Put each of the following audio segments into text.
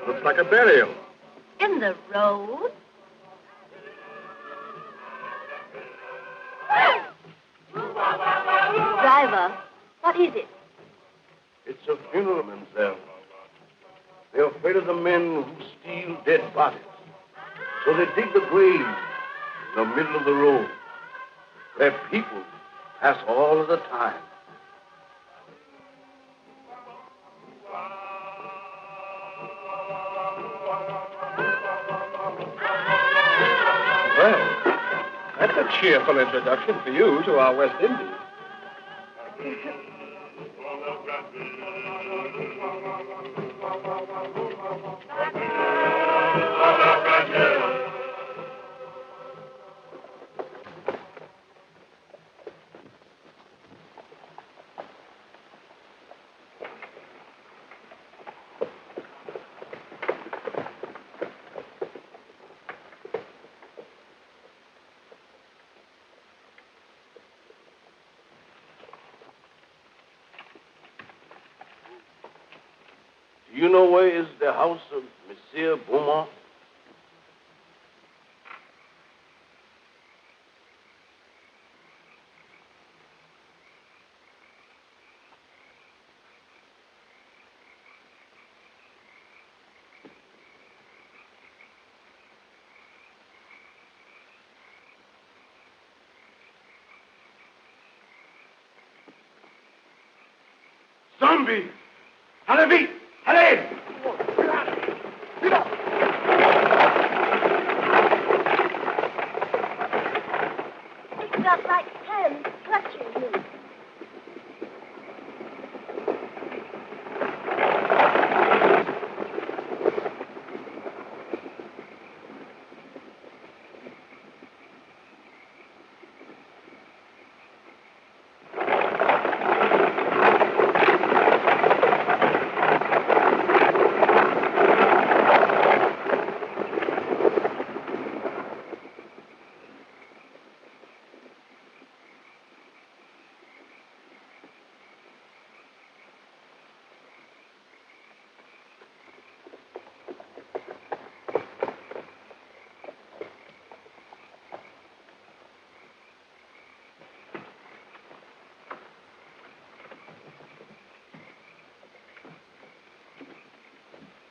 Looks like a burial. In the road? Driver, what is it? It's a funeral, mademoiselle. They're afraid of the men who steal dead bodies. So they dig the grave in the middle of the road, where people pass all of the time. Well, that's a cheerful introduction for you to our West Indies. Do you know where is the house of Monsieur Beaumont? Zombie! Allez, allez! It felt like hands clutching me.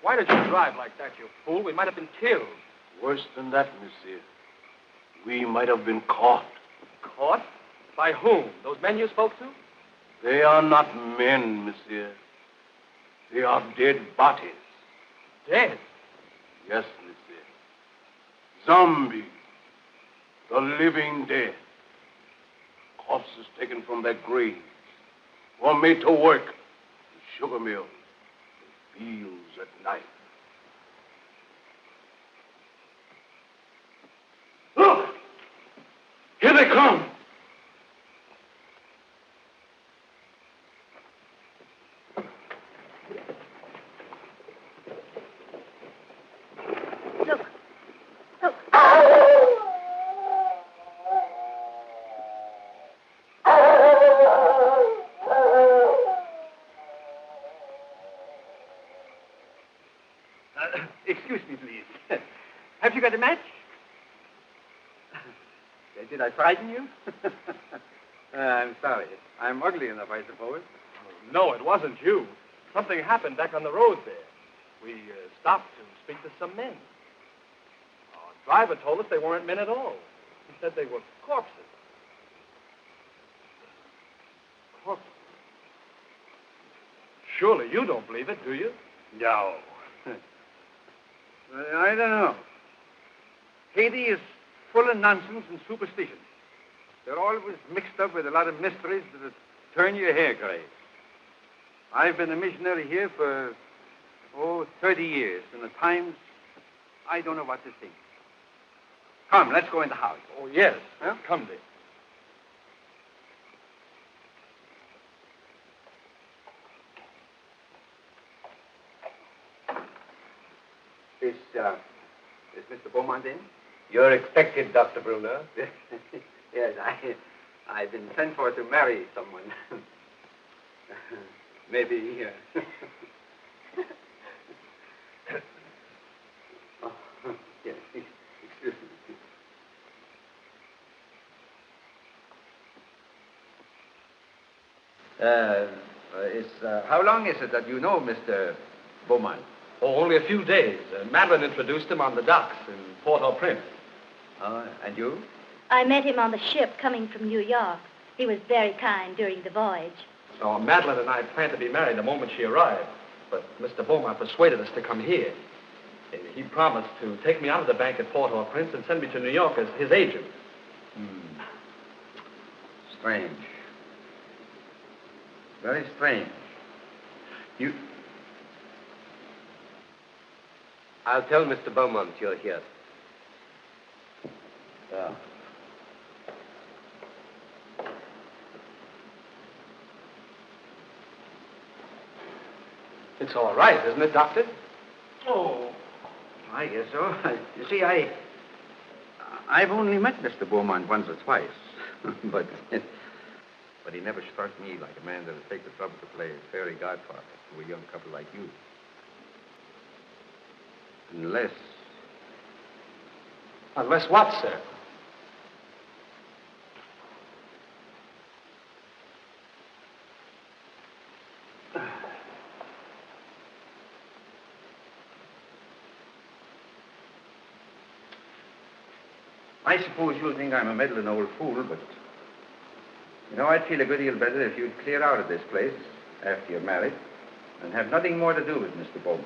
Why did you drive like that, you fool? We might have been killed. Worse than that, monsieur. We might have been caught. Caught? By whom? Those men you spoke to? They are not men, monsieur. They are dead bodies. Dead? Yes, monsieur. Zombies. The living dead. Corpses taken from their graves. Or made to work in sugar mills, in fields at night. Look! Here they come! match? Did I frighten you? I'm sorry. I'm ugly enough, I suppose. No, it wasn't you. Something happened back on the road there. We stopped to speak to some men. Our driver told us they weren't men at all. He said they were corpses. Corpses? Surely you don't believe it, do you? No. I don't know. Haiti is full of nonsense and superstition. They're always mixed up with a lot of mysteries that turn your hair gray. I've been a missionary here for, 30 years, and at times I don't know what to think. Come, let's go in the house. Oh, yes. Huh? Come, Dick. Is Mr. Beaumont in? You're expected, Dr. Bruner. Yes, I've been sent for to marry someone. Maybe. Oh, yes, excuse me. How long is it that you know Mr. Beaumont? Oh, only a few days. Madeline introduced him on the docks in Port-au-Prince. And you? I met him on the ship coming from New York. He was very kind during the voyage. So Madeline and I planned to be married the moment she arrived. But Mr. Beaumont persuaded us to come here. He promised to take me out of the bank at Port-au-Prince and send me to New York as his agent. Strange. Very strange. I'll tell Mr. Beaumont you're here. Yeah. It's all right, isn't it, Doctor? Oh, I guess so. You see, I've only met Mr. Beaumont once or twice, but he never struck me like a man that would take the trouble to play fairy godfather to a young couple like you. Unless what, sir? I suppose you'll think I'm a meddling old fool, but I'd feel a good deal better if you'd clear out of this place after you're married and have nothing more to do with Mr. Beaumont.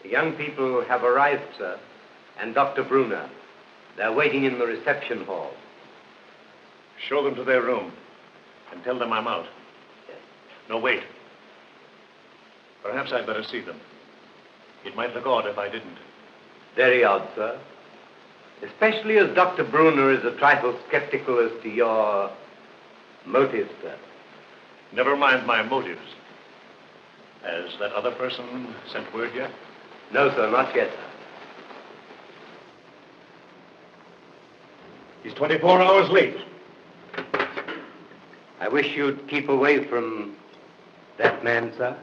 The young people have arrived, sir, and Dr. Bruner. They're waiting in the reception hall. Show them to their room and tell them I'm out. Yes. No, wait. Perhaps I'd better see them. It might look odd if I didn't. Very odd, sir. Especially as Dr. Bruner is a trifle skeptical as to your motives, sir. Never mind my motives. Has that other person sent word yet? No, sir, not yet, sir. He's 24 hours late. I wish you'd keep away from that man, sir.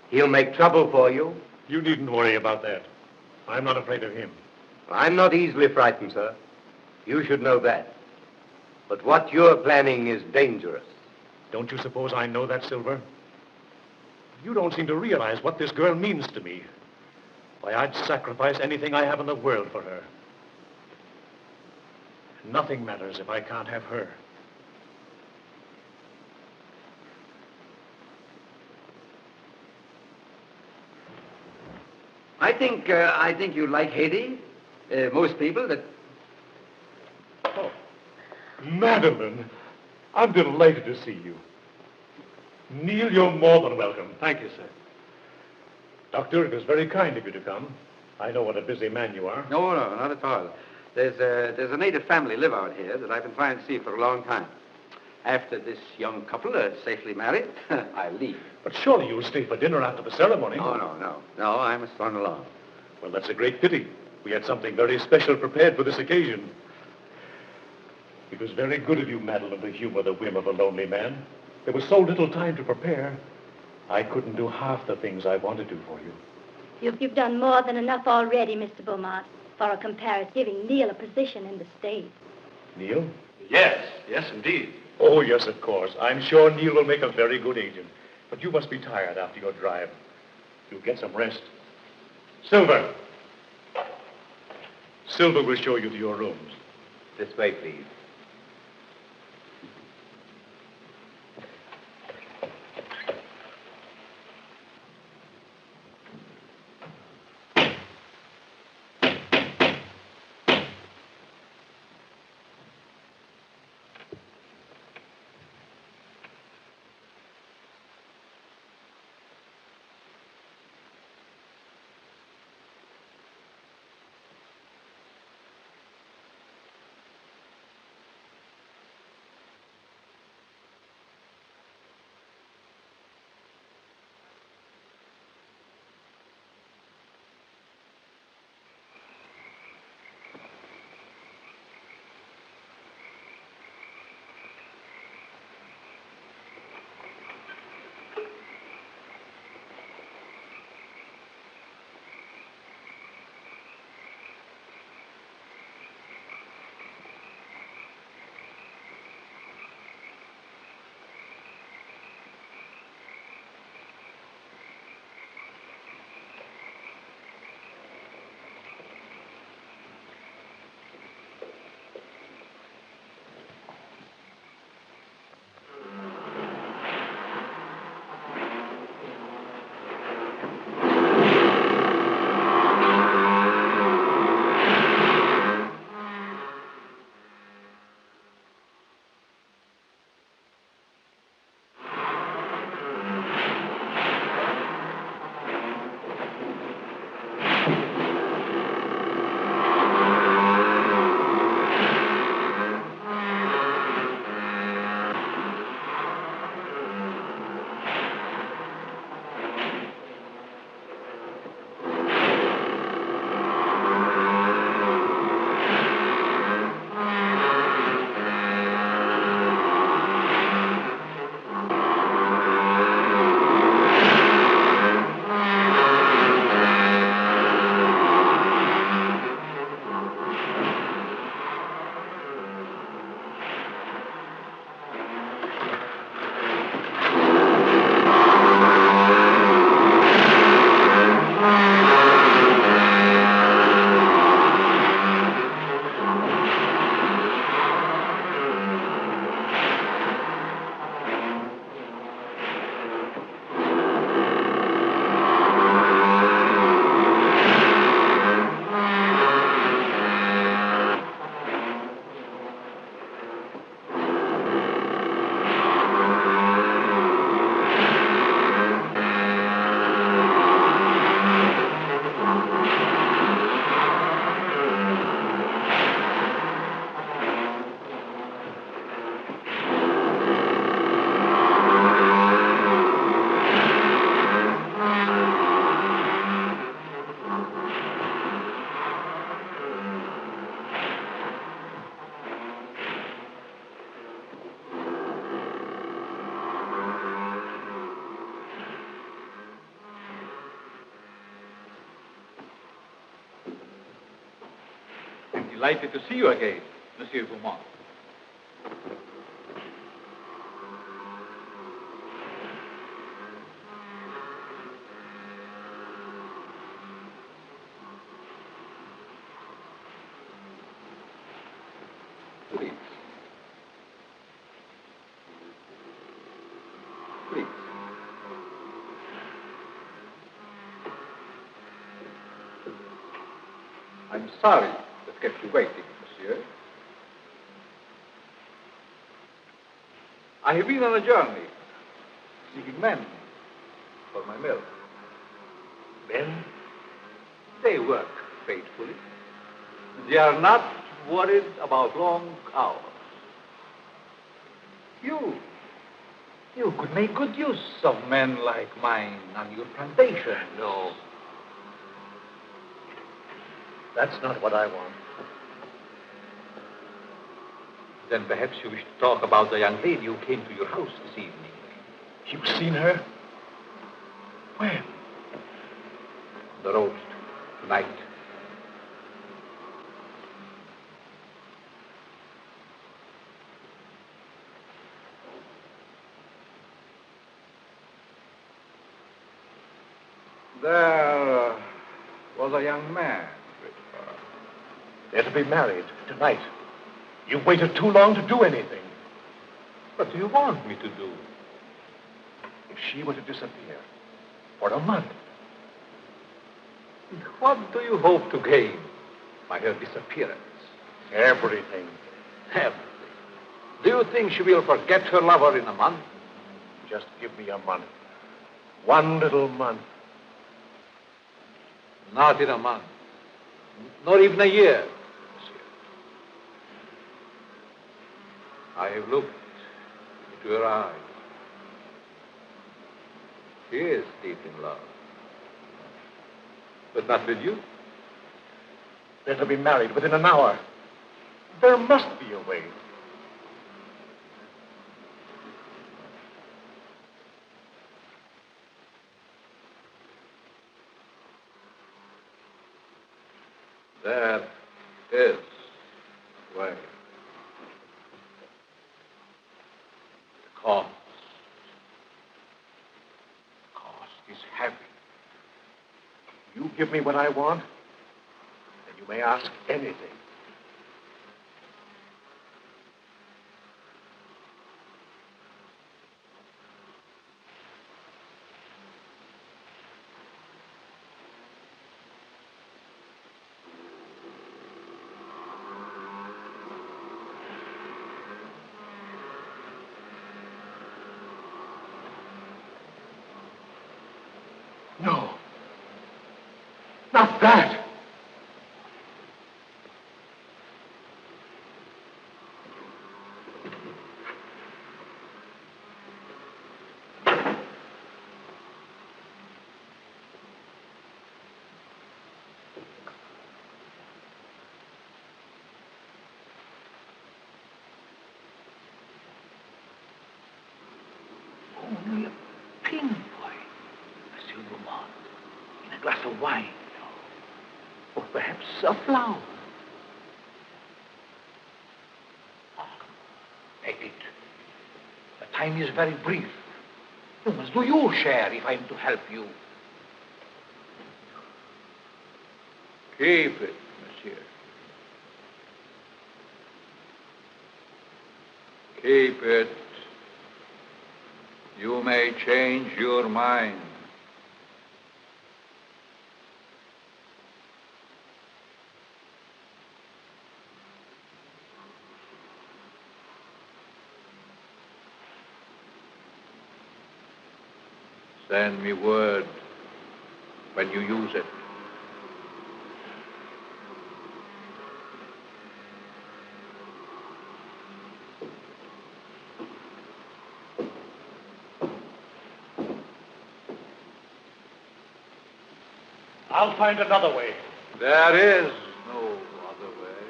He'll make trouble for you. You needn't worry about that. I'm not afraid of him. I'm not easily frightened, sir. You should know that. But what you're planning is dangerous. Don't you suppose I know that, Silver? You don't seem to realize what this girl means to me. Why, I'd sacrifice anything I have in the world for her. Nothing matters if I can't have her. I think you like Haiti. Most people that... Oh, Madeline, I'm delighted to see you. Neil, you're more than welcome. Thank you, sir. Doctor, it was very kind of you to come. I know what a busy man you are. No, not at all. There's a native family live out here that I've been trying to see for a long time. After this young couple are safely married, I'll leave. But surely you'll stay for dinner after the ceremony. No, I must run along. Well, that's a great pity. We had something very special prepared for this occasion. It was very good of you, Madeline, to humor the whim of a lonely man. There was so little time to prepare. I couldn't do half the things I wanted to for you. You've done more than enough already, Mr. Beaumont, for a comparative, giving Neil a position in the state. Neil? Yes, indeed. Oh, yes, of course. I'm sure Neil will make a very good agent. But you must be tired after your drive. You'll get some rest. Silver! Silver will show you to your rooms. This way, please. Delighted to see you again, Monsieur Beaumont. Please. Please. I'm sorry that kept you waiting, monsieur. I have been on a journey, seeking men for my mill. Men? They work faithfully. They are not worried about long hours. You could make good use of men like mine on your plantation. No. That's not what I want. Then perhaps you wish to talk about the young lady who came to your house this evening. You've seen her? When? the roast tonight. There was a young man, Christopher. They're to be married tonight. You've waited too long to do anything. What do you want me to do? If she were to disappear for a month, What do you hope to gain by her disappearance? everything. Everything. Do you think she will forget her lover in a month? Just give me a month. One little month. Not in a month. Not even a year, monsieur. I have looked into her eyes. She is deep in love. But not with you. They're to be married within an hour. There must be a way. There is a way. The cost is heavy. You give me what I want, and you may ask anything. No. Not that. Only a pinpoint, Monsieur Beaumont, in a glass of wine, or perhaps a flower. Take it. The time is very brief. You must do your share if I am to help you. Keep it, monsieur. Keep it. You may change your mind. Send me word when you use it. I'll find another way. There is no other way.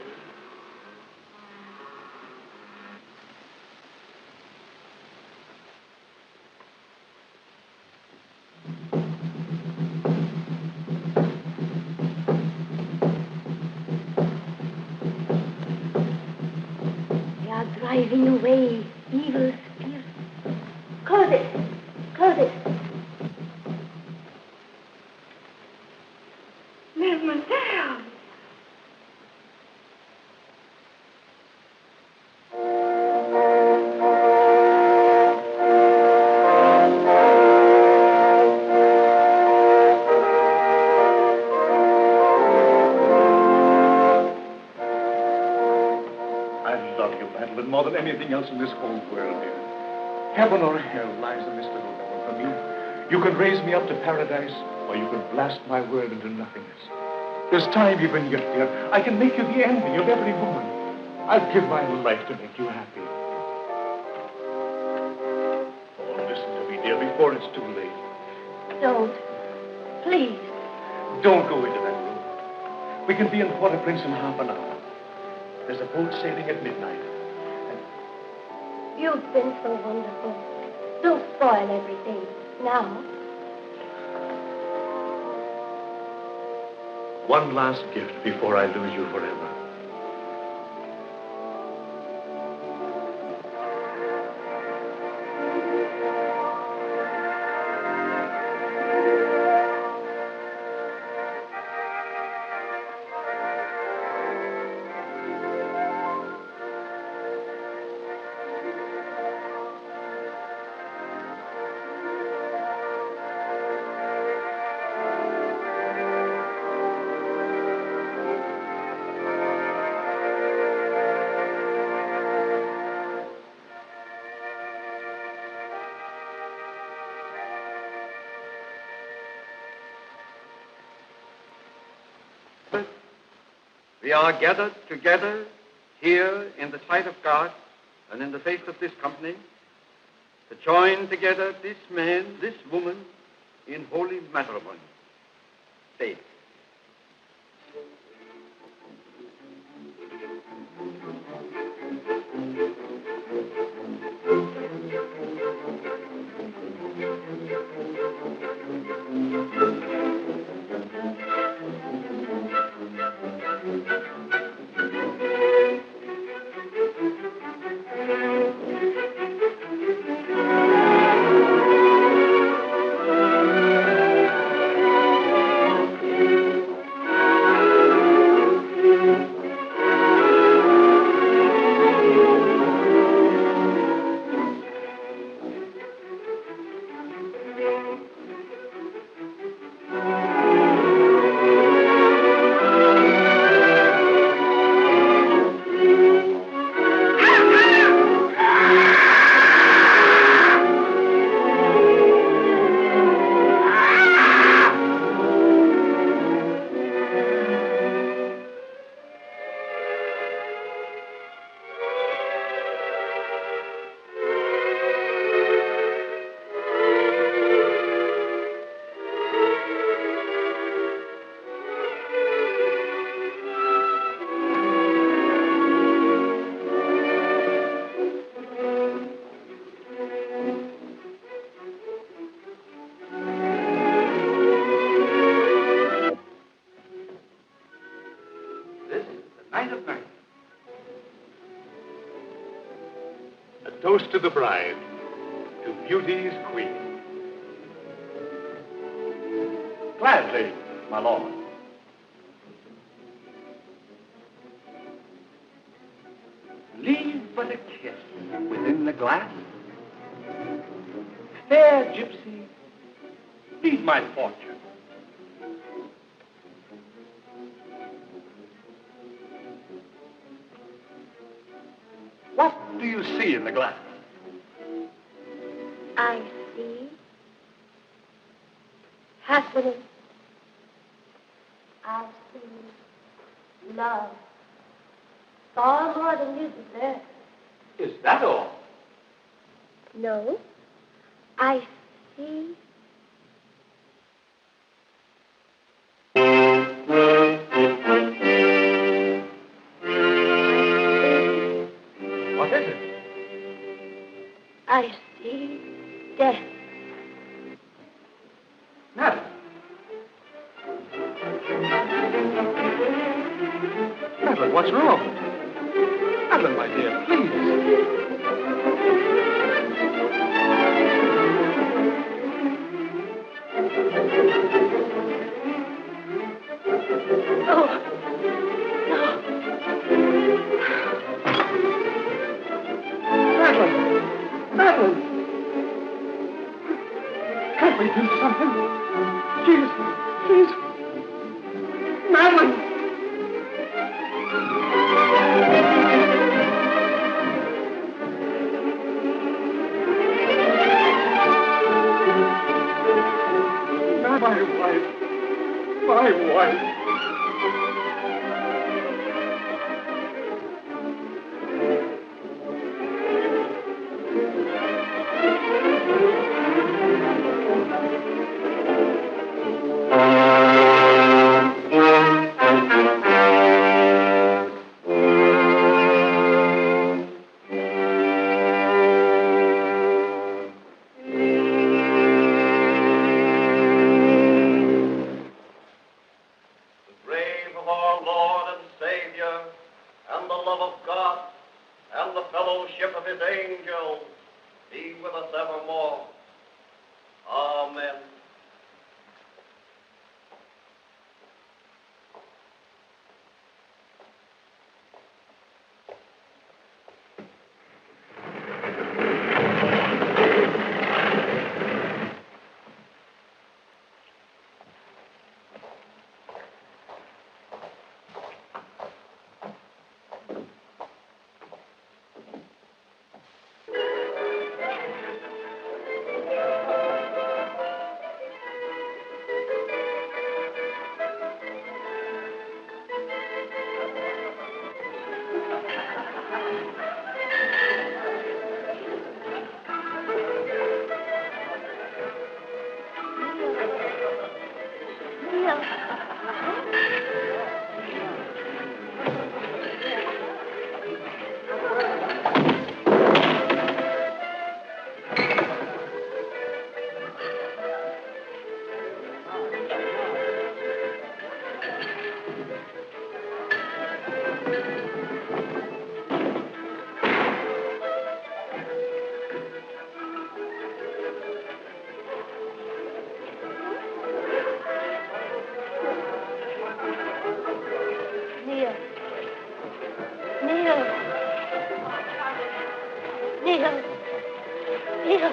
They are driving away evil spirits. Close it. Close it. Mademoiselle. I love you, Madeline, more than anything else in this whole world, dear. Heaven or hell lies a mystical moment for me. You can raise me up to paradise, or you can blast my world into nothingness. There's time even yet, dear. I can make you the envy of every woman. I'd give my life to make you happy. Oh, listen to me, dear, before it's too late. Don't. Please. Don't go into that room. We can be in Port-au-Prince in half an hour. There's a boat sailing at midnight. You've been so wonderful. Don't spoil everything. Now. one last gift before I lose you forever. We are gathered together here in the sight of God and in the face of this company to join together this man, this woman in holy matrimony. Stay. Toast to the bride, to beauty's queen. Gladly, my lord. Leave but a kiss within the glass. Fair gypsy, lead my fortune. What do you see in the glass? I see happiness. I see love. Far more than you deserve. Is that all? No, I see. What is it? I see death. Madeline. Madeline, what's wrong? Madeline, my dear, please. Oh, no. Madeline! Madeline! Can't we do something? Please! Madeline! My wife! and the fellowship of his angels be with us evermore. Amen. Neil. Neil. Neil. Neil.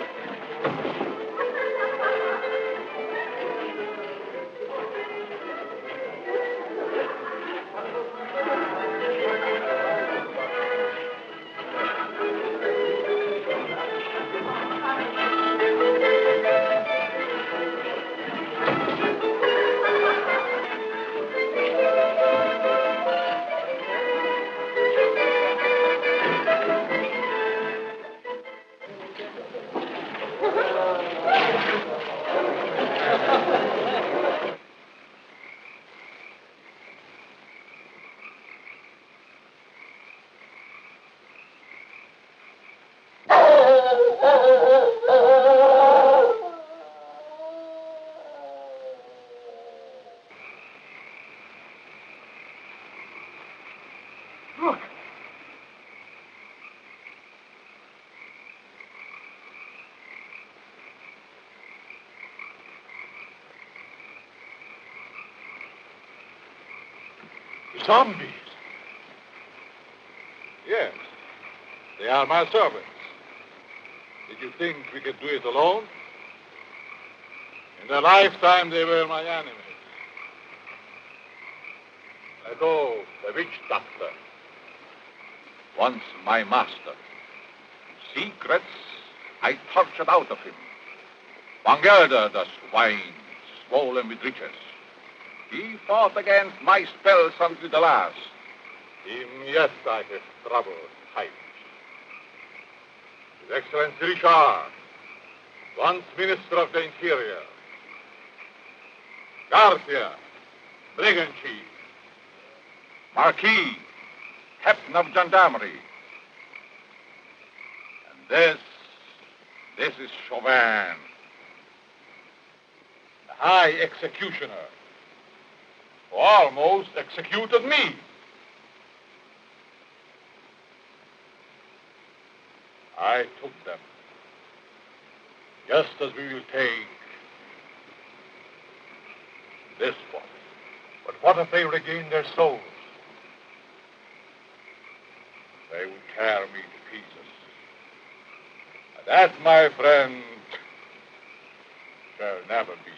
Look. Zombies. Yes, they are my servants. Did you think we could do it alone? In their lifetime, they were my enemies. Ago, the witch doctor, once my master. Secrets I tortured out of him. Bangerda, the swine, swollen with riches. He fought against my spells until the last. Him yet I have troubled tight. His Excellency Richard, once Minister of the Interior. Garcia, Brigand Chief. Marquis, Captain of Gendarmerie. And this is Chauvin, the High Executioner, who almost executed me. I took them, just as we will take this one. But what if they regain their souls? They would tear me to pieces. And that, my friend, shall never be.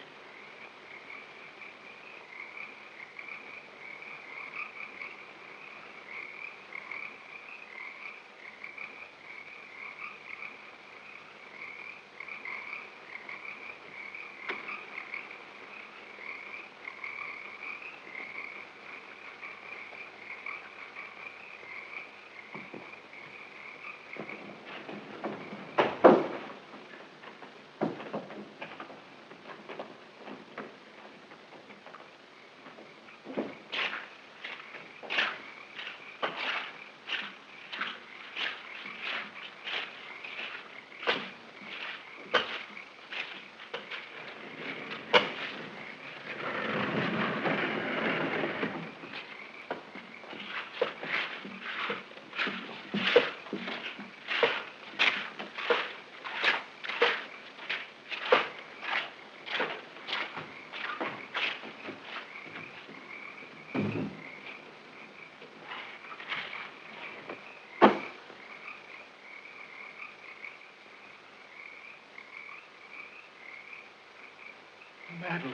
Madeline.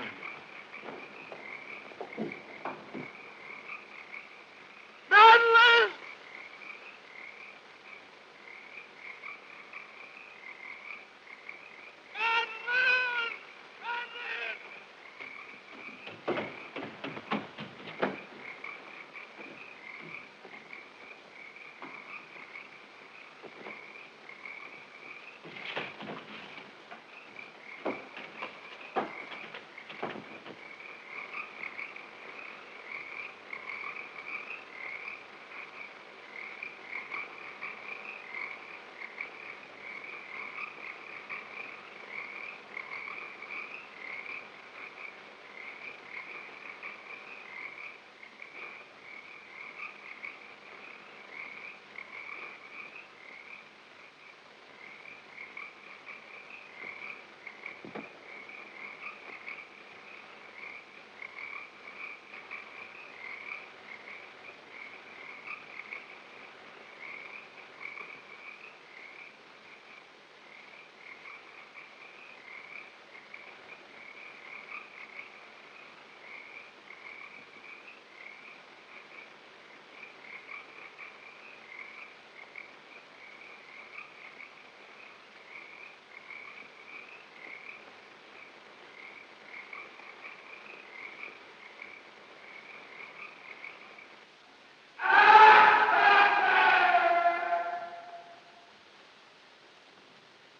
Madeline!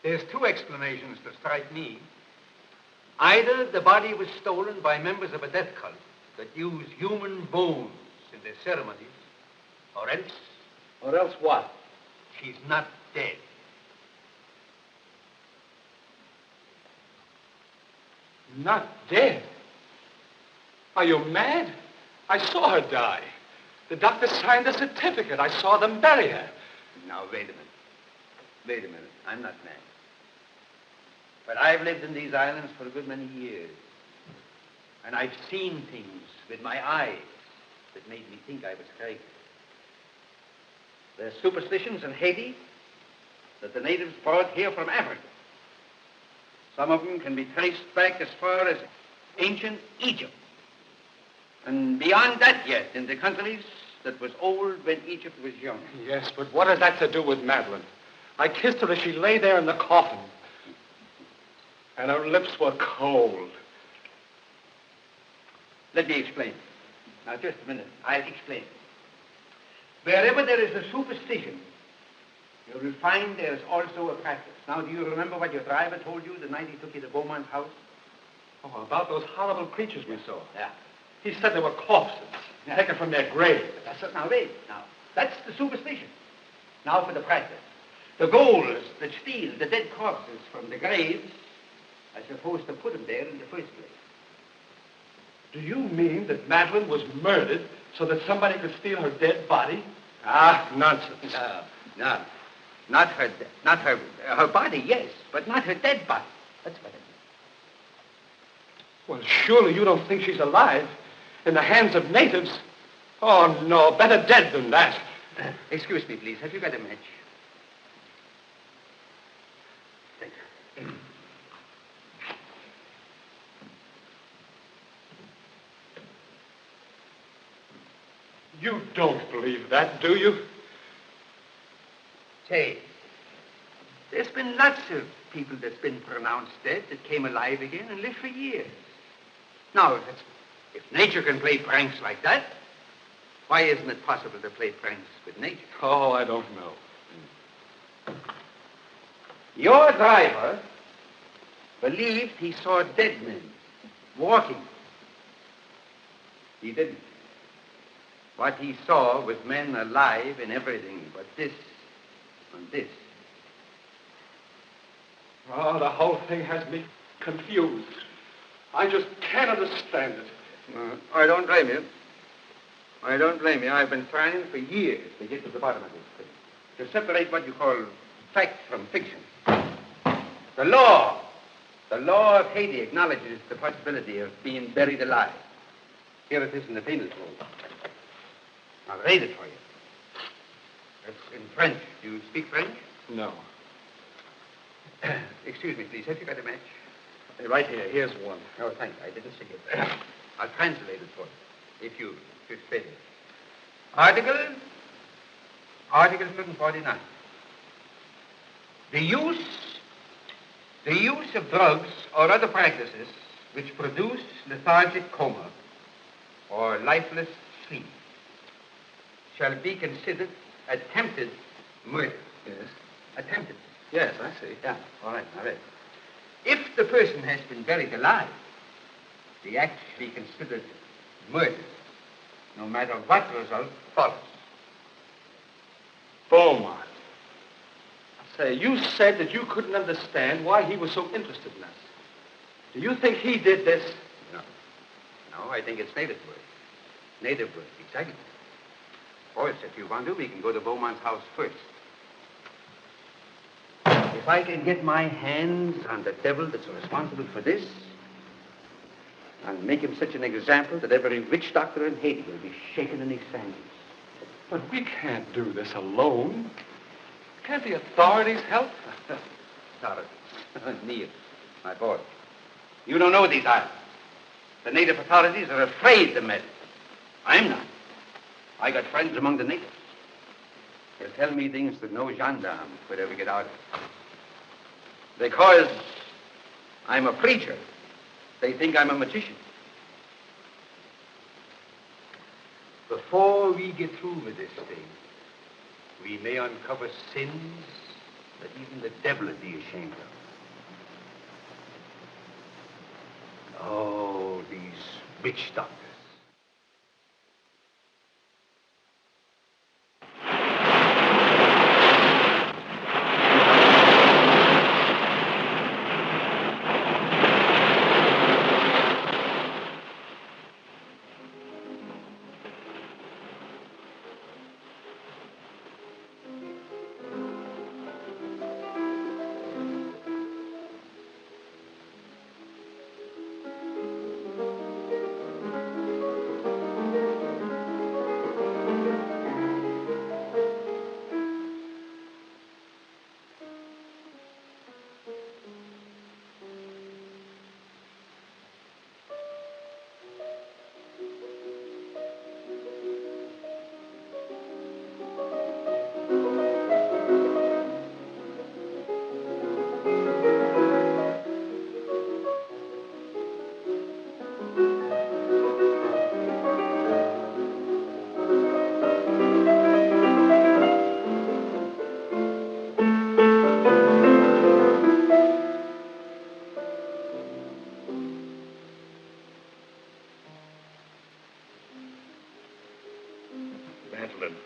There's two explanations that strike me. Either the body was stolen by members of a death cult that use human bones in their ceremonies, or else... Or else what? she's not dead. Not dead? Are you mad? I saw her die. The doctor signed the certificate. I saw them bury her. Now, wait a minute. Wait a minute. I'm not mad. But I've lived in these islands for a good many years. And I've seen things with my eyes that made me think I was crazy. There's superstitions in Haiti that the natives brought here from Africa. Some of them can be traced back as far as ancient Egypt. And beyond that yet, in the countries that was old when Egypt was young. Yes, but what has that to do with Madeline? I kissed her as she lay there in the coffin. And her lips were cold. Let me explain. Now, just a minute. I'll explain. Wherever there is a superstition, you will find there's also a practice. Now, do you remember what your driver told you the night he took you to Beaumont's house? Oh, about those horrible creatures we saw. Yeah. He said they were corpses, taken from their grave. That's it. Now, wait. Now, that's the superstition. Now for the practice. The ghouls that steal the dead corpses from the graves are supposed to put them there in the first place. Do you mean that Madeline was murdered so that somebody could steal her dead body? Ah, nonsense. No. Not her body, yes, but not her dead body. That's what I mean. Well, surely you don't think she's alive in the hands of natives? Oh, no, better dead than that. Excuse me, please. Have you got a match? Thank you. You don't believe that, do you? Say, there's been lots of people that's been pronounced dead that came alive again and lived for years. Now, if nature can play pranks like that, why isn't it possible to play pranks with nature? Oh, I don't know. Your driver believed he saw dead men walking. He didn't. What he saw was men alive and everything but this and this. Oh, the whole thing has me confused. I just can't understand it. I don't blame you. I don't blame you. I've been trying for years to get to the bottom of this thing. To separate what you call fact from fiction. The law of Haiti acknowledges the possibility of being buried alive. Here it is in the penal code. I'll read it for you. It's in French. Do you speak French? No. Excuse me, please. Have you got a match? Right here. Here's one. Oh, thank you. I didn't see it. I'll translate it for you, if you prefer it. Article 149. The use of drugs or other practices which produce lethargic coma or lifeless sleep shall be considered attempted murder. Yes. Attempted. Yes, I see. Yeah, all right, all right. If the person has been buried alive, the act shall be considered murder, no matter what result follows. Beaumont. Say, you said that you couldn't understand why he was so interested in us. Do you think he did this? No. No, I think it's native work. Native work, exactly. Of course, if you want to, we can go to Beaumont's house first. If I can get my hands on the devil that's responsible for this, I'll make him such an example that every witch doctor in Haiti will be shaken in his sandals. But we can't do this alone. Can't the authorities help? Authorities? Neil, my boy, you don't know these islands. The native authorities are afraid to meddle. I'm not. I got friends among the natives. They'll tell me things that no gendarme could ever get out of. Because I'm a preacher, they think I'm a magician. Before we get through with this thing, we may uncover sins that even the devil would be ashamed of. Oh, these witch doctors. Madeline.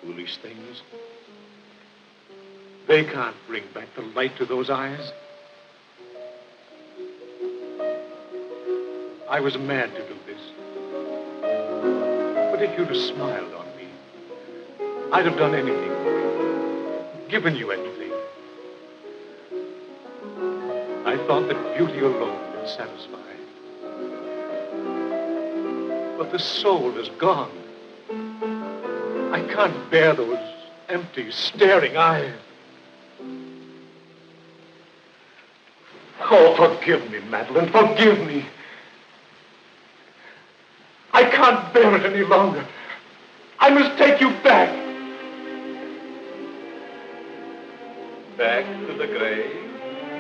Foolish things. They can't bring back the light to those eyes. I was mad to do this. But if you'd have smiled on me, I'd have done anything for you, given you anything. I thought that beauty alone would satisfy. But the soul is gone. I can't bear those empty, staring eyes. Oh, forgive me, Madeline, forgive me. I can't bear it any longer. I must take you back. Back to the grave,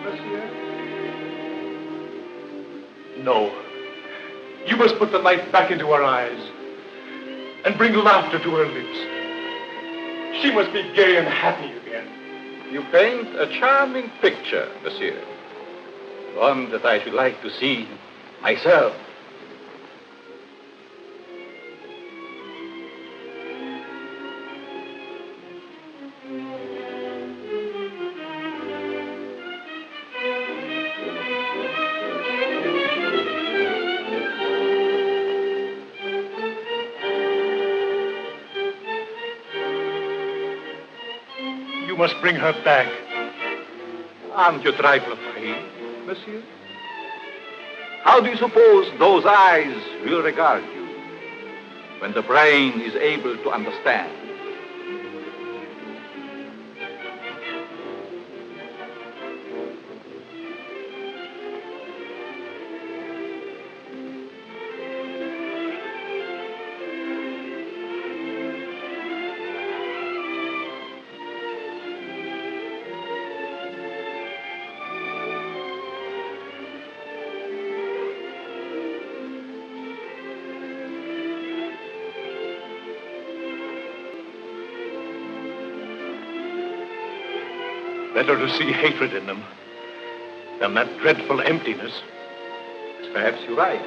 monsieur? No. You must put the light back into her eyes and bring laughter to her lips. She must be gay and happy again. You paint a charming picture, monsieur. One that I should like to see myself. You must bring her back. Aren't you a trifle afraid, monsieur? How do you suppose those eyes will regard you when the brain is able to understand? Better to see hatred in them than that dreadful emptiness. Perhaps you're right.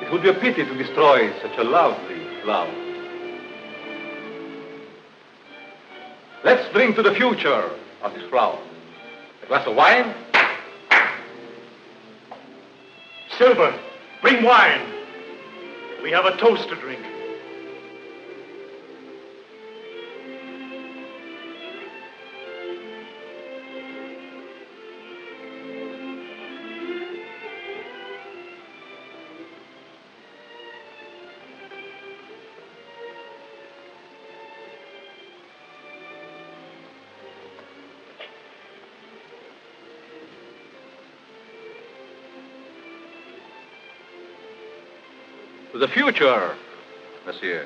It would be a pity to destroy such a lovely flower. Let's drink to the future of this flower. A glass of wine? Silver, bring wine. We have a toast to drink. To the future, monsieur.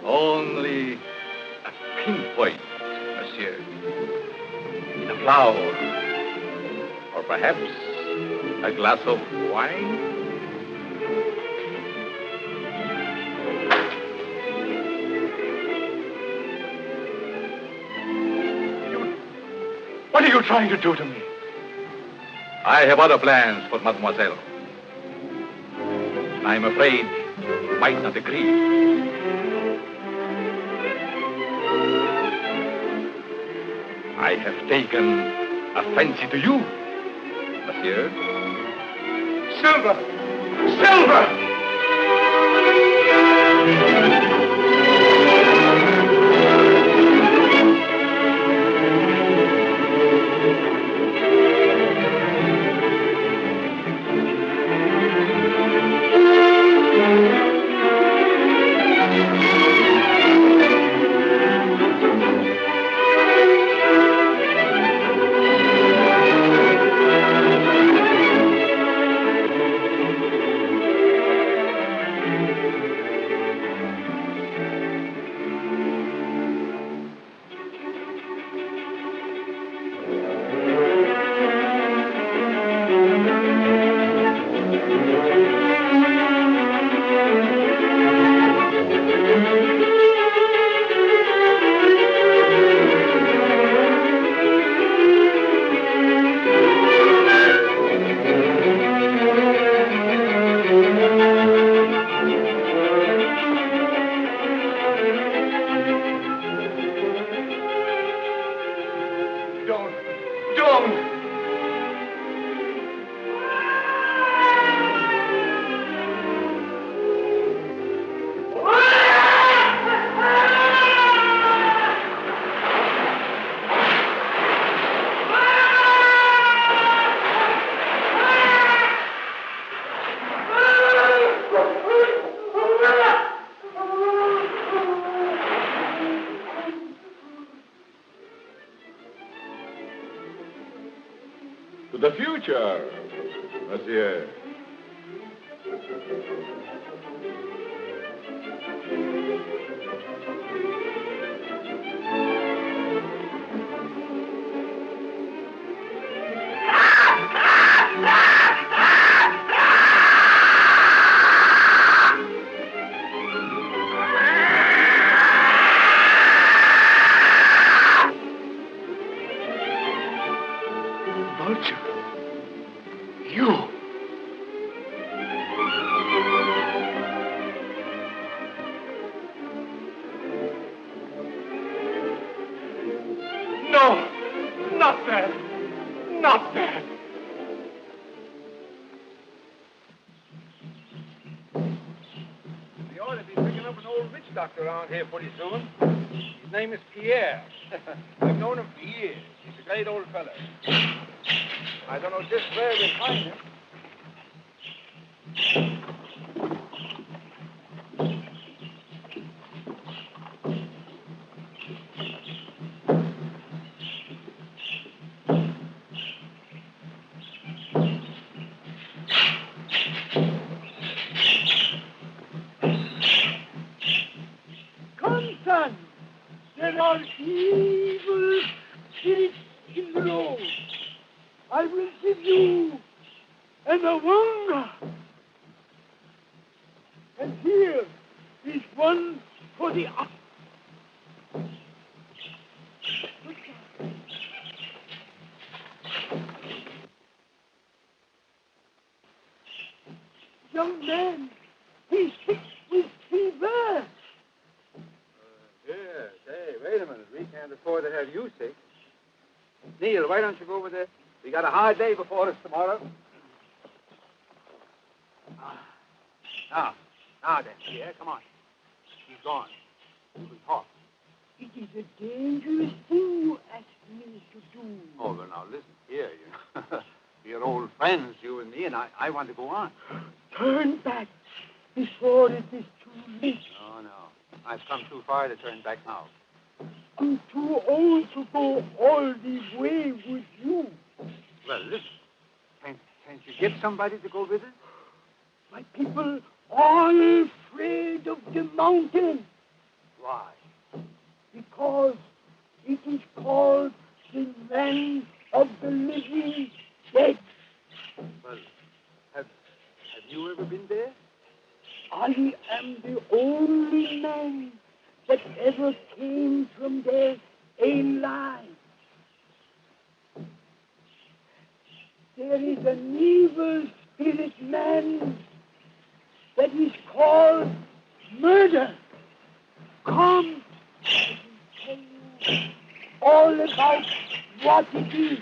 Only a pinpoint, monsieur, in a flower, or perhaps a glass of wine. What are you trying to do to me? I have other plans for mademoiselle. I'm afraid you might not agree. I have taken a fancy to you, monsieur. Silver! Silver! To the future, monsieur. Not that. We ought to be picking up an old witch doctor around here pretty soon. His name is Pierre. I've known him for years. He's a great old fellow. I don't know just where we'll find him. Come, son. There are evil spirits in the road. I will give you an awanga. And here is one for the ox. Young man, he's sick with fever. Here, say, wait a minute. We can't afford to have you sick. Neil, why don't you go over there? We got a hard day before us tomorrow. Now then, Pierre, come on. He's gone. We can talk. It is a dangerous thing you ask me to do. Oh, well, now, listen here. We're old friends, you and me, and I want to go on. Turn back before it is too late. No. I've come too far to turn back now. I'm too old to go all the way with you. Well, listen. Can't you get somebody to go with us? My people are afraid of the mountain. Why? Because it is called the land of the living dead. Well, have you ever been there? I am the only man that ever came from there alive. There is an evil spirit man that is called murder. Come, I will tell you all about what it is.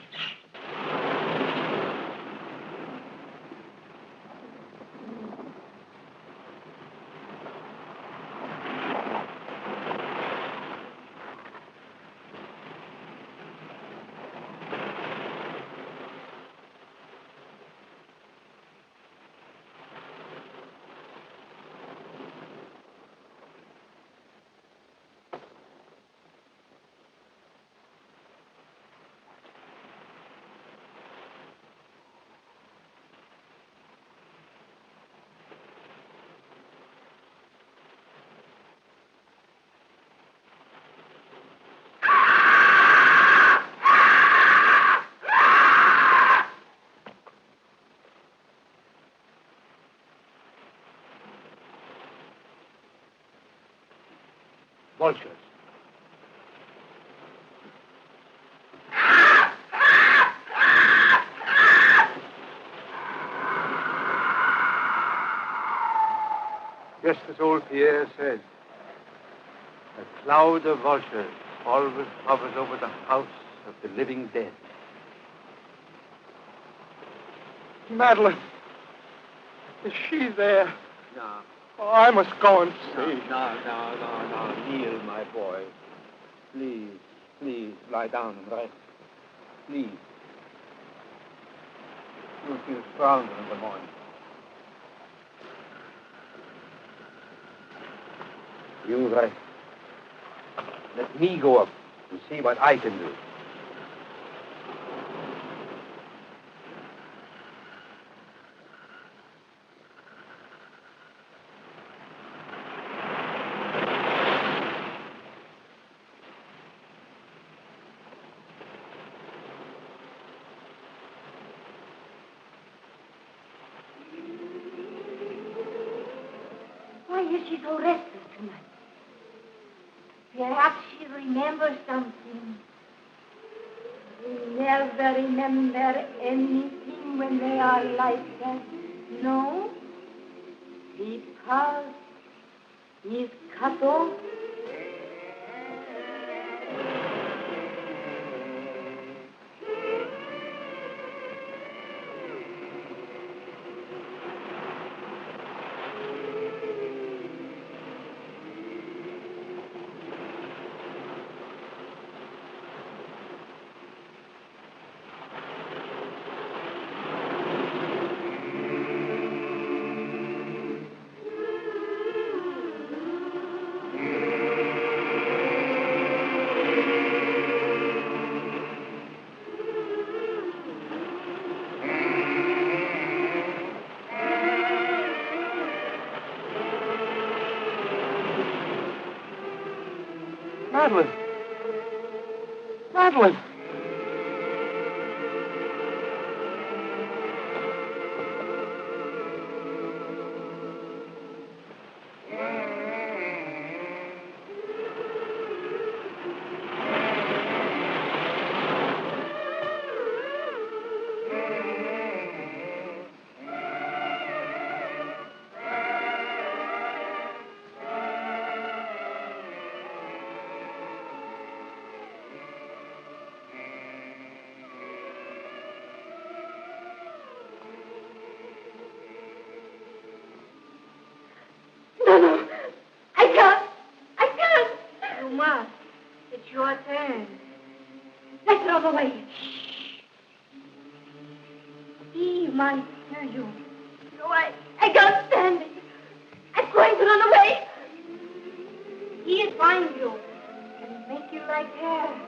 Vultures. Just as old Pierre said, a cloud of vultures always hovers over the house of the living dead. Madeline. Is she there? No. Oh, I must go and see. No, Neil, my boy. Please, lie down and rest. Please. You'll feel stronger in the morning. You rest. Let me go up and see what I can do. Why is she so restless tonight? Perhaps she remembers something. They never remember anything when they are like that. No, because he's cut off. Madeline. Madeline. No. I can't. You must. It's your turn. Let's run away. He might hear you. No, I can't stand it. I'm going to run away. He'll find you and make you like her.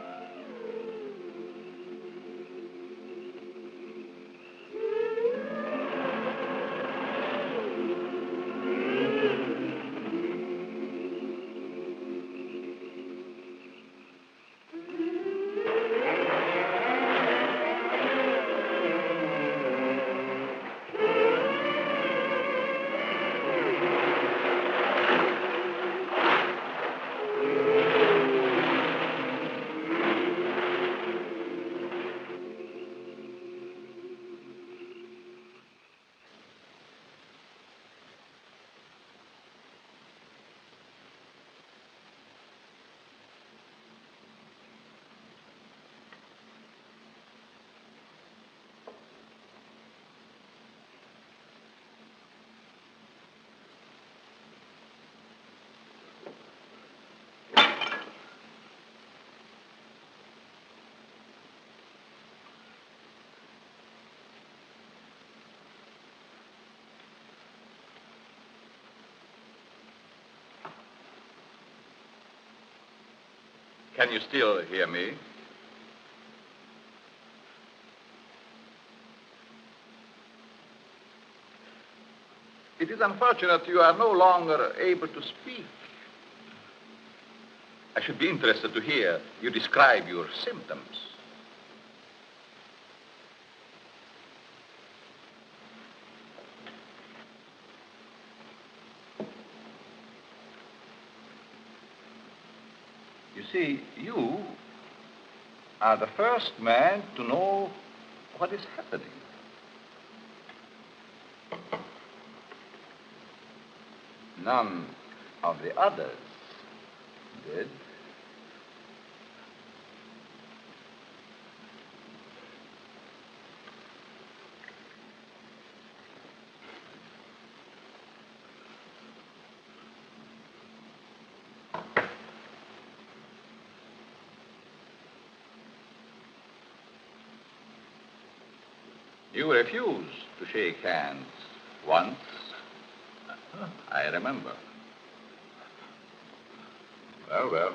Can you still hear me? It is unfortunate you are no longer able to speak. I should be interested to hear you describe your symptoms. You see, you are the first man to know what is happening. None of the others did. You refused to shake hands once. I remember. Well.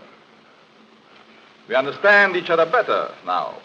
We understand each other better now.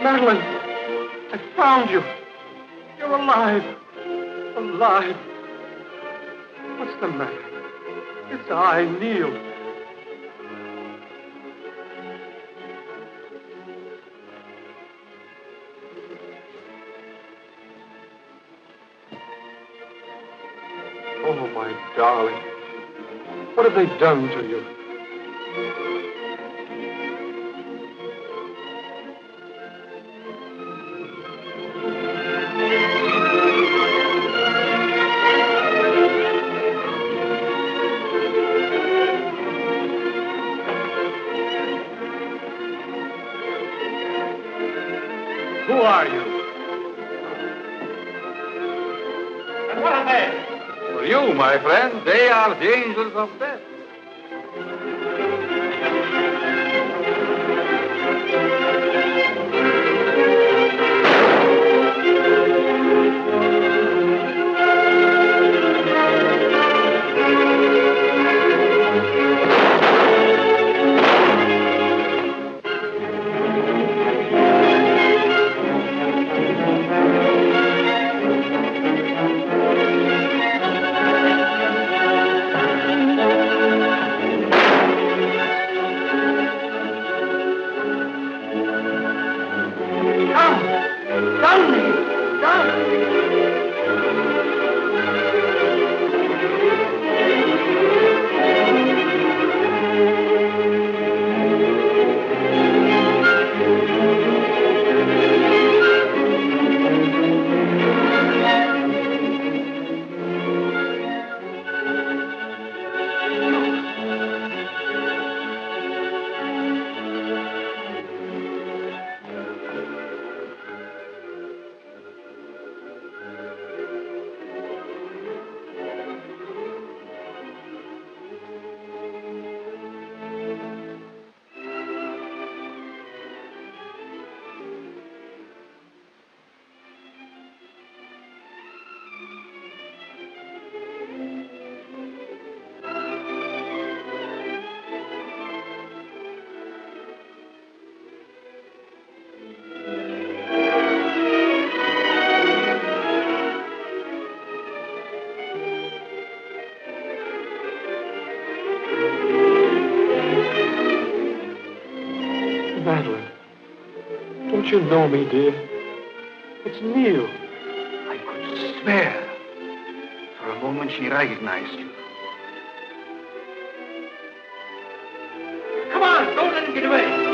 Madeline, I found you. You're alive. Alive. What's the matter? It's I, Neil. Oh, my darling. What have they done to you? Who are you? And what are they? For you, my friend, they are the angels of death. Madeline, don't you know me, dear? It's Neil. I could swear. For a moment she recognized you. Come on, don't let him get away.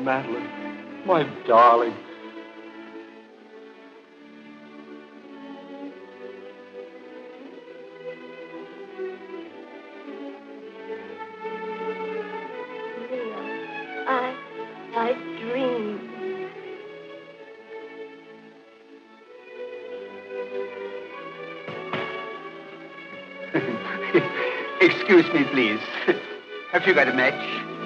Madeline, my darling. I dreamed. Excuse me, please. Have you got a match?